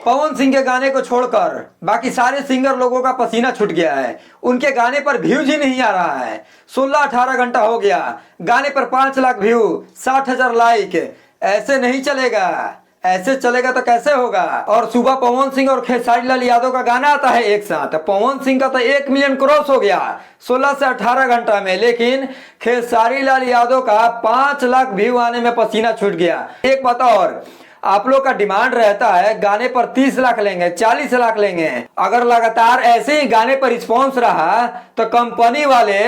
पवन सिंह के गाने को छोड़कर बाकी सारे सिंगर लोगों का पसीना छूट गया है। उनके गाने पर व्यूज ही नहीं आ रहा है। 16-18 घंटा हो गया, गाने पर 5 लाख व्यू, 60,000 लाइक। ऐसे नहीं चलेगा, ऐसे चलेगा तो कैसे होगा। और सुबह पवन सिंह और खेसारी लाल यादव का गाना आता है एक साथ। पवन सिंह का तो 1 मिलियन क्रॉस हो गया 16 से 18 घंटा में, लेकिन खेसारी लाल यादव का 5 लाख व्यू आने में पसीना छूट गया। एक बात और, आप लोग का डिमांड रहता है गाने पर 30 लाख लेंगे, 40 लाख लेंगे। अगर लगातार ऐसे ही गाने पर रिस्पॉन्स रहा तो कंपनी वाले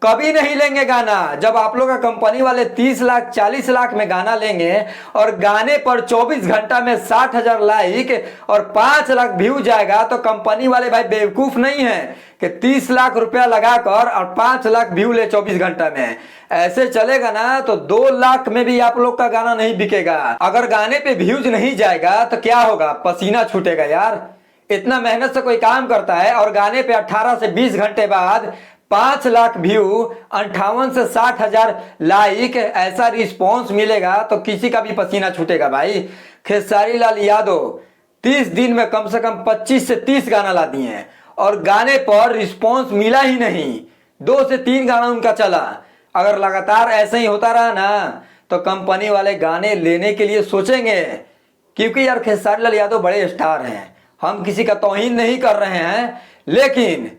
कभी नहीं लेंगे गाना। जब आप लोग का कंपनी वाले 30 लाख 40 लाख में गाना लेंगे और गाने पर 24 घंटा में 60,000 लाइक और 5 लाख व्यू जाएगा तो कंपनी वाले भाई बेवकूफ नहीं है कि 30 लाख रुपया लगाकर और 5 लाख व्यू ले 24 घंटा में। ऐसे चलेगा ना तो 2 लाख में भी आप लोग का गाना नहीं बिकेगा। अगर गाने पे व्यूज नहीं जाएगा तो क्या होगा, पसीना छूटेगा यार। इतना मेहनत से कोई काम करता है और गाने पे 18 से 20 घंटे बाद 5 लाख व्यू, 58 से 60,000 लाइक, ऐसा रिस्पॉन्स मिलेगा तो किसी का भी पसीना छूटेगा भाई। खेसारी लाल यादव 30 दिन में कम से कम 25 से 30 गाना ला दिए हैं और गाने पर रिस्पॉन्स मिला ही नहीं। 2 से 3 गाना उनका चला। अगर लगातार ऐसे ही होता रहा ना तो कंपनी वाले गाने लेने के लिए सोचेंगे, क्योंकि यार खेसारी लाल यादव बड़े स्टार हैं। हम किसी का तौहीन नहीं कर रहे हैं, लेकिन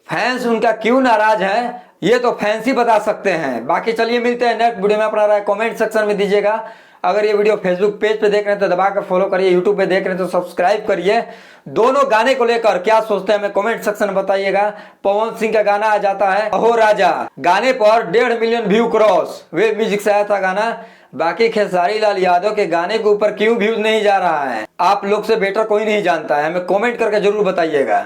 फैंस उनका क्यों नाराज है ये तो फैंस ही बता सकते हैं। बाकी चलिए मिलते हैं नेक्स्ट वीडियो में। अपना राय कमेंट सेक्शन में दीजिएगा। अगर ये वीडियो फेसबुक पेज पे देख रहे हैं तो दबाकर फॉलो करिए, यूट्यूब पे देख रहे हैं तो सब्सक्राइब करिए। दोनों गाने को लेकर क्या सोचते हैं हमें कमेंट सेक्शन में बताइएगा। पवन सिंह का गाना आ जाता है अहो राजा, गाने पर 1.5 million view cross, web music से आया था गाना। बाकी खेसारी लाल यादव के गाने के ऊपर क्यों व्यूज नहीं जा रहा है, आप लोग से बेटर कोई नहीं जानता है। हमें कमेंट करके जरूर बताइएगा।